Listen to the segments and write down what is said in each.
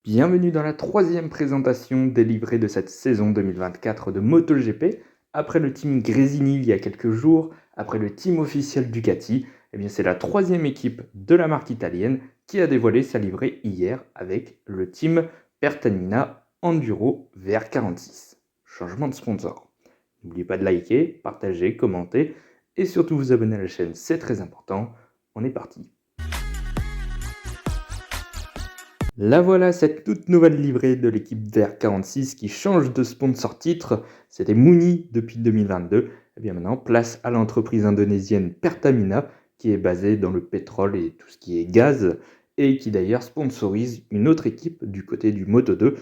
Bienvenue dans la troisième présentation des livrets de cette saison 2024 de MotoGP. Après le team Gresini il y a quelques jours, après le team officiel Ducati, c'est la troisième équipe de la marque italienne qui a dévoilé sa livrée hier avec le team Pertamina Enduro VR46. Changement de sponsor. N'oubliez pas de liker, partager, commenter et surtout vous abonner à la chaîne, c'est très important. On est parti. La voilà, cette toute nouvelle livrée de l'équipe VR46 qui change de sponsor titre. C'était Mouni depuis 2022. Et bien maintenant, place à l'entreprise indonésienne Pertamina qui est basée dans le pétrole et tout ce qui est gaz et qui d'ailleurs sponsorise une autre équipe du côté du Moto2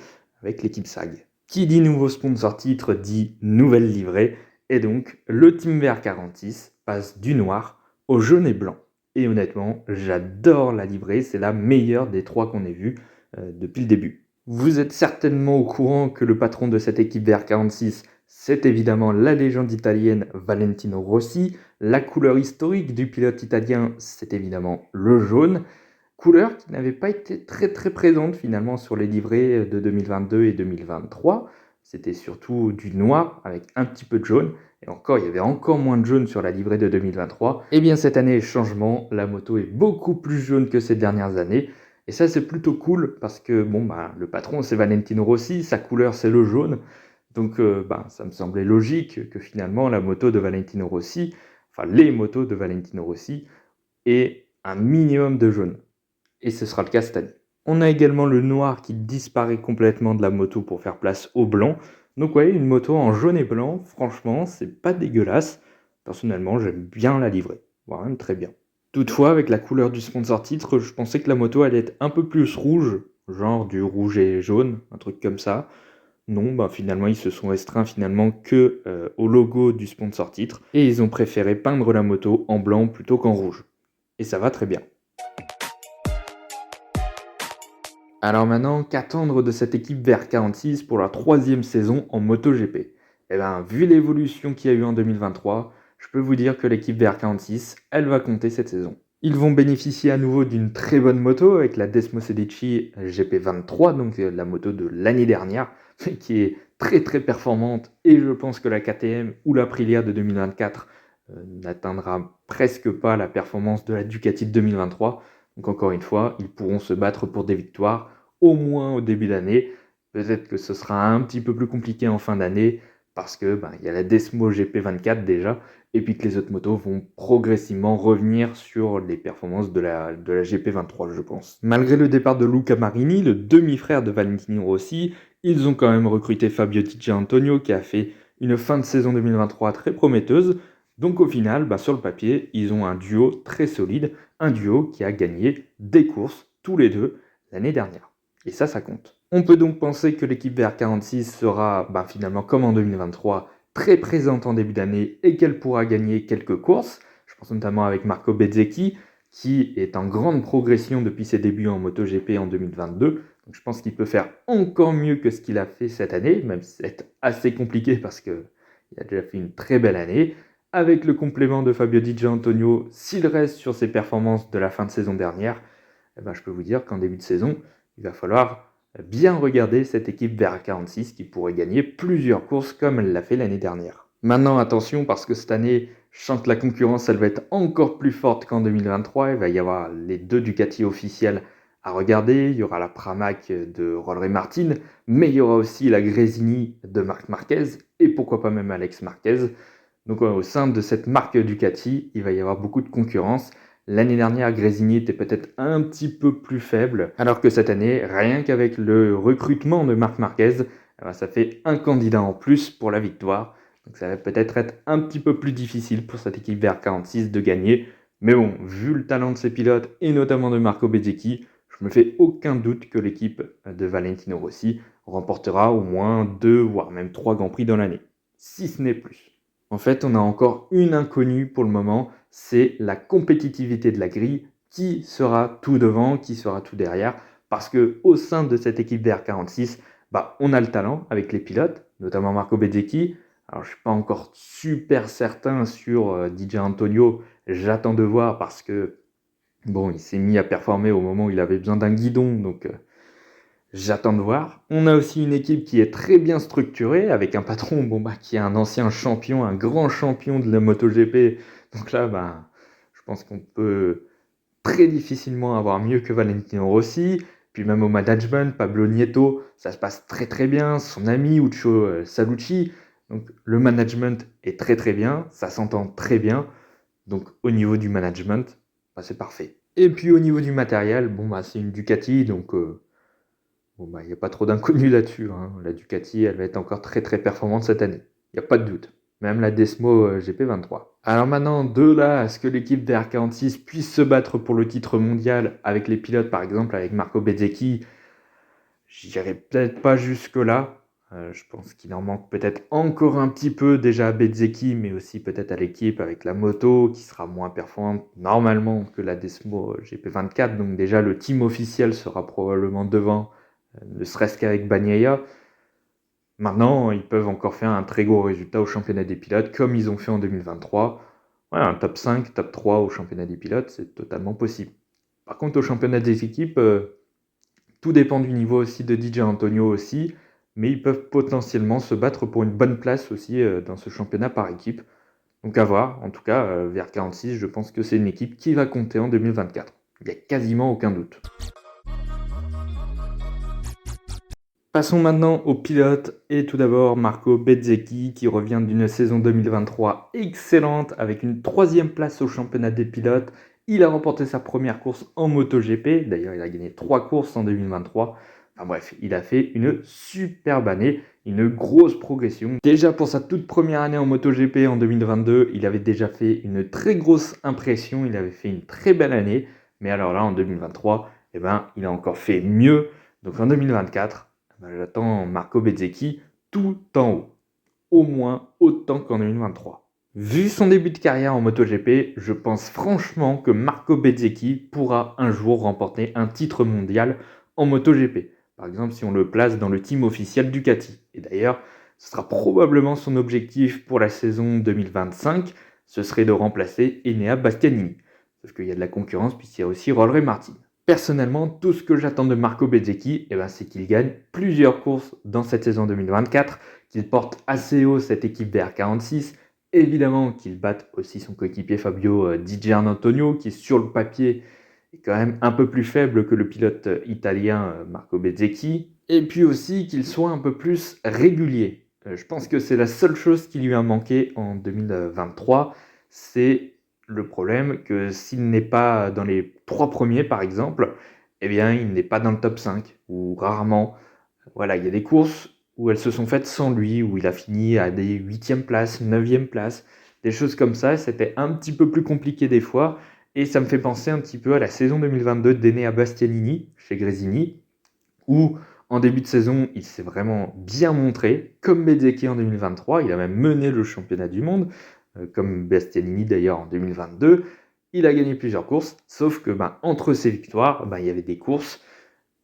avec l'équipe SAG. Qui dit nouveau sponsor titre dit nouvelle livrée et donc le team VR46 passe du noir au jaune et blanc. Et honnêtement, j'adore la livrée, c'est la meilleure des trois qu'on ait vues depuis le début. Vous êtes certainement au courant que le patron de cette équipe VR46, c'est évidemment la légende italienne Valentino Rossi. La couleur historique du pilote italien, c'est évidemment le jaune. Couleur qui n'avait pas été très présente finalement sur les livrets de 2022 et 2023. C'était surtout du noir avec un petit peu de jaune. Et encore, il y avait encore moins de jaune sur la livrée de 2023. Et bien cette année, changement, la moto est beaucoup plus jaune que ces dernières années. Et ça, c'est plutôt cool parce que le patron, c'est Valentino Rossi, sa couleur, c'est le jaune. Donc ça me semblait logique que finalement la moto de Valentino Rossi, enfin les motos de Valentino Rossi, aient un minimum de jaune. Et ce sera le cas cette année. On a également le noir qui disparaît complètement de la moto pour faire place au blanc. Donc ouais, une moto en jaune et blanc, franchement, c'est pas dégueulasse. Personnellement, j'aime bien la livrée, voire même très bien. Toutefois, avec la couleur du sponsor titre, je pensais que la moto allait être un peu plus rouge, genre du rouge et jaune, un truc comme ça. Non, finalement, ils se sont restreints finalement que au logo du sponsor titre et ils ont préféré peindre la moto en blanc plutôt qu'en rouge. Et ça va très bien. Alors maintenant, qu'attendre de cette équipe VR46 pour la troisième saison en MotoGP? Vu l'évolution qu'il y a eu en 2023, je peux vous dire que l'équipe VR46, elle va compter cette saison. Ils vont bénéficier à nouveau d'une très bonne moto avec la Desmosedici GP23, donc la moto de l'année dernière, qui est très performante et je pense que la KTM ou la Aprilia de 2024 n'atteindra presque pas la performance de la Ducati de 2023. Donc encore une fois, ils pourront se battre pour des victoires, au moins au début d'année. Peut-être que ce sera un petit peu plus compliqué en fin d'année, parce que il y a la Desmo GP24 déjà, et puis que les autres motos vont progressivement revenir sur les performances de la GP23, je pense. Malgré le départ de Luca Marini, le demi-frère de Valentino Rossi, ils ont quand même recruté Fabio Di Antonio qui a fait une fin de saison 2023 très prometteuse. Donc au final, sur le papier, ils ont un duo très solide, un duo qui a gagné des courses, tous les deux, l'année dernière. Et ça compte. On peut donc penser que l'équipe VR46 sera finalement comme en 2023, très présente en début d'année et qu'elle pourra gagner quelques courses. Je pense notamment avec Marco Bezzecchi, qui est en grande progression depuis ses débuts en MotoGP en 2022. Donc je pense qu'il peut faire encore mieux que ce qu'il a fait cette année, même si c'est assez compliqué parce qu'il a déjà fait une très belle année. Avec le complément de Fabio Di Giannantonio, s'il reste sur ses performances de la fin de saison dernière, je peux vous dire qu'en début de saison, il va falloir bien regarder cette équipe vers 46 qui pourrait gagner plusieurs courses comme elle l'a fait l'année dernière. Maintenant, attention, parce que cette année, je sens que la concurrence, elle va être encore plus forte qu'en 2023. Il va y avoir les deux Ducati officiels à regarder. Il y aura la Pramac de Rollray Martin, mais il y aura aussi la Gresini de Marc Marquez et pourquoi pas même Alex Marquez. Donc au sein de cette marque Ducati, il va y avoir beaucoup de concurrence. L'année dernière, Gresini était peut-être un petit peu plus faible, alors que cette année, rien qu'avec le recrutement de Marc Marquez, ça fait un candidat en plus pour la victoire. Donc ça va peut-être être un petit peu plus difficile pour cette équipe VR46 de gagner. Mais bon, vu le talent de ses pilotes et notamment de Marco Bezzecchi, je me fais aucun doute que l'équipe de Valentino Rossi remportera au moins 2 voire même 3 Grands Prix dans l'année, si ce n'est plus. En fait, on a encore une inconnue pour le moment, c'est la compétitivité de la grille. Qui sera tout devant, qui sera tout derrière? Parce que au sein de cette équipe VR46, on a le talent avec les pilotes, notamment Marco Bezzecchi. Alors, je ne suis pas encore super certain sur DJ Antonio. J'attends de voir parce que il s'est mis à performer au moment où il avait besoin d'un guidon, donc J'attends de voir. On a aussi une équipe qui est très bien structurée, avec un patron qui est un ancien champion, un grand champion de la MotoGP. Donc là, je pense qu'on peut très difficilement avoir mieux que Valentino Rossi. Puis même au management, Pablo Nieto, ça se passe très très bien. Son ami Ucho Salucci. Donc le management est très très bien, ça s'entend très bien. Donc au niveau du management, c'est parfait. Et puis au niveau du matériel, c'est une Ducati, donc il n'y a pas trop d'inconnus là-dessus, hein. La Ducati, elle va être encore très très performante cette année. Il n'y a pas de doute. Même la Desmo GP23. Alors maintenant, de là à ce que l'équipe VR46 puisse se battre pour le titre mondial avec les pilotes, par exemple avec Marco Bezzecchi, j'irai peut-être pas jusque-là. Je pense qu'il en manque peut-être encore un petit peu déjà à Bezzecchi, mais aussi peut-être à l'équipe avec la moto qui sera moins performante normalement que la Desmo GP24. Donc déjà le team officiel sera probablement devant, ne serait-ce qu'avec Bagnaia. Maintenant, ils peuvent encore faire un très gros résultat au championnat des pilotes, comme ils ont fait en 2023. Ouais, un top 5, top 3 au championnat des pilotes, c'est totalement possible. Par contre, au championnat des équipes, tout dépend du niveau aussi de DJ Antonio aussi, mais ils peuvent potentiellement se battre pour une bonne place aussi dans ce championnat par équipe. Donc à voir, en tout cas, vers 46, je pense que c'est une équipe qui va compter en 2024. Il n'y a quasiment aucun doute. Passons maintenant au pilote et tout d'abord Marco Bezzecchi qui revient d'une saison 2023 excellente avec une 3e place au championnat des pilotes. Il a remporté sa première course en MotoGP, d'ailleurs il a gagné 3 courses en 2023. Enfin bref, il a fait une superbe année, une grosse progression. Déjà pour sa toute première année en MotoGP en 2022, il avait déjà fait une très grosse impression, il avait fait une très belle année. Mais alors là en 2023, il a encore fait mieux. Donc en 2024, j'attends Marco Bezzecchi tout en haut, au moins autant qu'en 2023. Vu son début de carrière en MotoGP, je pense franchement que Marco Bezzecchi pourra un jour remporter un titre mondial en MotoGP. Par exemple, si on le place dans le team officiel Ducati. Et d'ailleurs, ce sera probablement son objectif pour la saison 2025, ce serait de remplacer Enea Bastianini. Sauf qu'il y a de la concurrence puisqu'il y a aussi Rory Martin. Personnellement, tout ce que j'attends de Marco Bezzecchi, c'est qu'il gagne plusieurs courses dans cette saison 2024, qu'il porte assez haut cette équipe VR46, évidemment qu'il batte aussi son coéquipier Fabio Di Giannantonio, qui sur le papier est quand même un peu plus faible que le pilote italien Marco Bezzecchi, et puis aussi qu'il soit un peu plus régulier. Je pense que c'est la seule chose qui lui a manqué en 2023, c'est le problème que s'il n'est pas dans les 3 premiers, par exemple, il n'est pas dans le top 5, ou rarement. Voilà, il y a des courses où elles se sont faites sans lui, où il a fini à des 8e places, 9e places, des choses comme ça. C'était un petit peu plus compliqué des fois, et ça me fait penser un petit peu à la saison 2022 d'Enea Bastianini, chez Gresini, où en début de saison, il s'est vraiment bien montré, comme Bezzecchi en 2023, il a même mené le championnat du monde, comme Bastianini d'ailleurs en 2022. Il a gagné plusieurs courses, sauf que entre ces victoires, il y avait des courses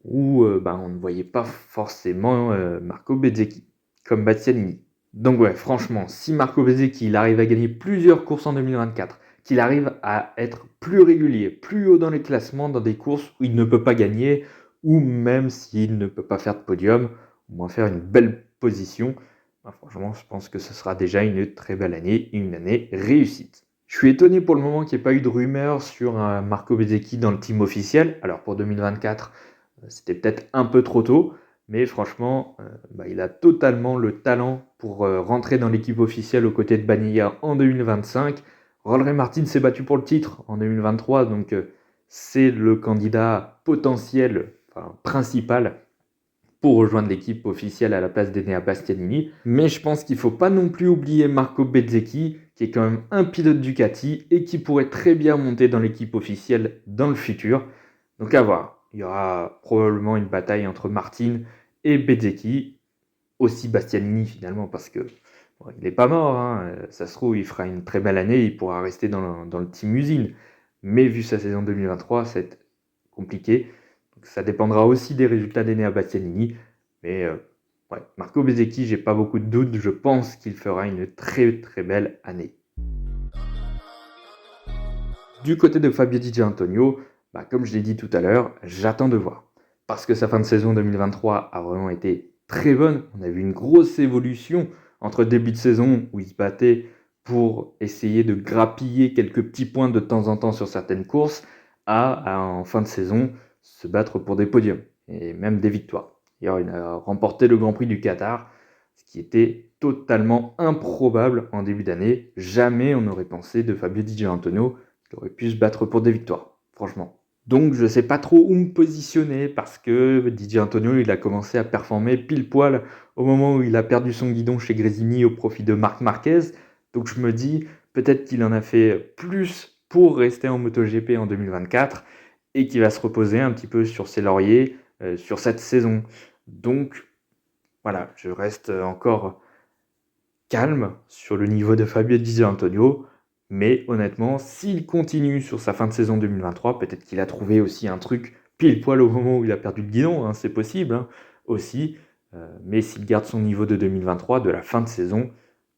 où on ne voyait pas forcément Marco Bezzecchi, comme Bastianini. Donc ouais, franchement, si Marco Bezzecchi il arrive à gagner plusieurs courses en 2024, qu'il arrive à être plus régulier, plus haut dans les classements, dans des courses où il ne peut pas gagner, ou même s'il ne peut pas faire de podium, au moins faire une belle position, franchement, je pense que ce sera déjà une très belle année, une année réussite. Je suis étonné pour le moment qu'il n'y ait pas eu de rumeurs sur un Marco Bezzecchi dans le team officiel. Alors pour 2024, c'était peut-être un peu trop tôt, mais franchement, il a totalement le talent pour rentrer dans l'équipe officielle aux côtés de Bagnaia en 2025. Rory Martin s'est battu pour le titre en 2023, donc c'est le candidat potentiel, principal, pour rejoindre l'équipe officielle à la place d'Enea Bastianini. Mais je pense qu'il ne faut pas non plus oublier Marco Bezzecchi, qui est quand même un pilote Ducati et qui pourrait très bien monter dans l'équipe officielle dans le futur. Donc à voir. Il y aura probablement une bataille entre Martin et Bezzecchi, aussi Bastianini finalement, parce que il n'est pas mort, hein. Ça se trouve, il fera une très belle année, il pourra rester dans le team usine. Mais vu sa saison 2023, c'est compliqué. Donc ça dépendra aussi des résultats d'Enea Bastianini. Mais Marco Bezzecchi, j'ai pas beaucoup de doutes, je pense qu'il fera une très très belle année. Du côté de Fabio Di Giannantonio, comme je l'ai dit tout à l'heure, j'attends de voir. parce que sa fin de saison 2023 a vraiment été très bonne. On a vu une grosse évolution entre début de saison où il se battait pour essayer de grappiller quelques petits points de temps en temps sur certaines courses, en fin de saison se battre pour des podiums et même des victoires. D'ailleurs, il a remporté le Grand Prix du Qatar, ce qui était totalement improbable en début d'année. Jamais on n'aurait pensé de Fabio Di Giannantonio qu'il aurait pu se battre pour des victoires, franchement. Donc je ne sais pas trop où me positionner parce que Didier Antonio il a commencé à performer pile poil au moment où il a perdu son guidon chez Gresini au profit de Marc Marquez. Donc je me dis peut-être qu'il en a fait plus pour rester en MotoGP en 2024 et qu'il va se reposer un petit peu sur ses lauriers sur cette saison. Donc voilà, je reste encore calme sur le niveau de Fabio Di Giannantonio. Mais honnêtement, s'il continue sur sa fin de saison 2023, peut-être qu'il a trouvé aussi un truc pile poil au moment où il a perdu le guidon, hein, c'est possible aussi. Mais s'il garde son niveau de 2023, de la fin de saison,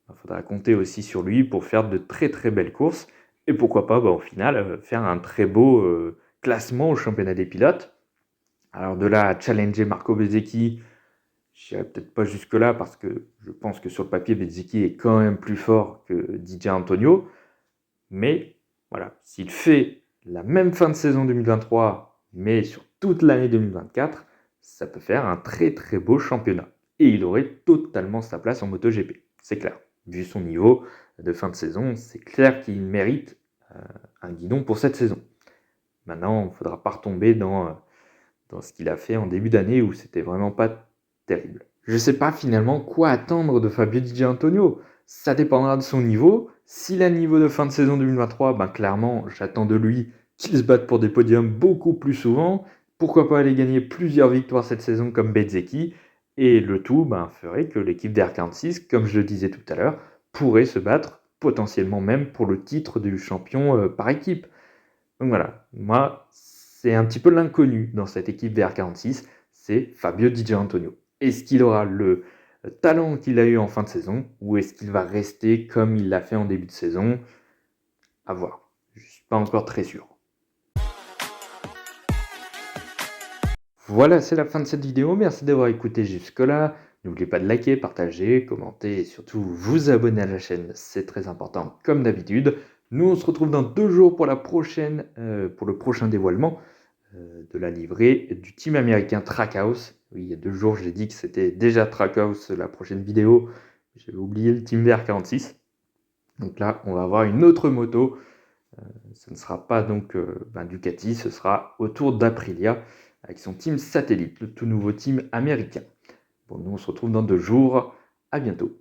il faudra compter aussi sur lui pour faire de très très belles courses. Et pourquoi pas, au final, faire un très beau classement au championnat des pilotes. Alors de là à challenger Marco Bezzecchi, je n'irai peut-être pas jusque-là parce que je pense que sur le papier, Bezzecchi est quand même plus fort que Didier Antonio. Mais voilà, s'il fait la même fin de saison 2023, mais sur toute l'année 2024, ça peut faire un très très beau championnat. Et il aurait totalement sa place en MotoGP, c'est clair. Vu son niveau de fin de saison, c'est clair qu'il mérite un guidon pour cette saison. Maintenant, il ne faudra pas retomber dans ce qu'il a fait en début d'année où c'était vraiment pas terrible. Je ne sais pas finalement quoi attendre de Fabio Di Giannantonio. Ça dépendra de son niveau. S'il a le niveau de fin de saison 2023, clairement, j'attends de lui qu'il se batte pour des podiums beaucoup plus souvent. Pourquoi pas aller gagner plusieurs victoires cette saison comme Bezzecchi. Et le tout ferait que l'équipe d'R46, comme je le disais tout à l'heure, pourrait se battre potentiellement même pour le titre du champion par équipe. Donc voilà, moi, c'est un petit peu l'inconnu dans cette équipe VR46, c'est Fabio Di Giannantonio. Est-ce qu'il aura le talent qu'il a eu en fin de saison ou est-ce qu'il va rester comme il l'a fait en début de saison? À voir. Je ne suis pas encore très sûr. Voilà, c'est la fin de cette vidéo. Merci d'avoir écouté jusque-là. N'oubliez pas de liker, partager, commenter et surtout vous abonner à la chaîne, c'est très important comme d'habitude. Nous, on se retrouve dans 2 jours pour pour le prochain dévoilement de la livrée du team américain Trackhouse. Oui, il y a 2 jours, j'ai dit que c'était déjà Trackhouse la prochaine vidéo. J'avais oublié le team VR46. Donc là, on va avoir une autre moto. Ce ne sera pas donc Ducati, ce sera autour d'Aprilia avec son team satellite, le tout nouveau team américain. Bon, nous on se retrouve dans 2 jours. À bientôt.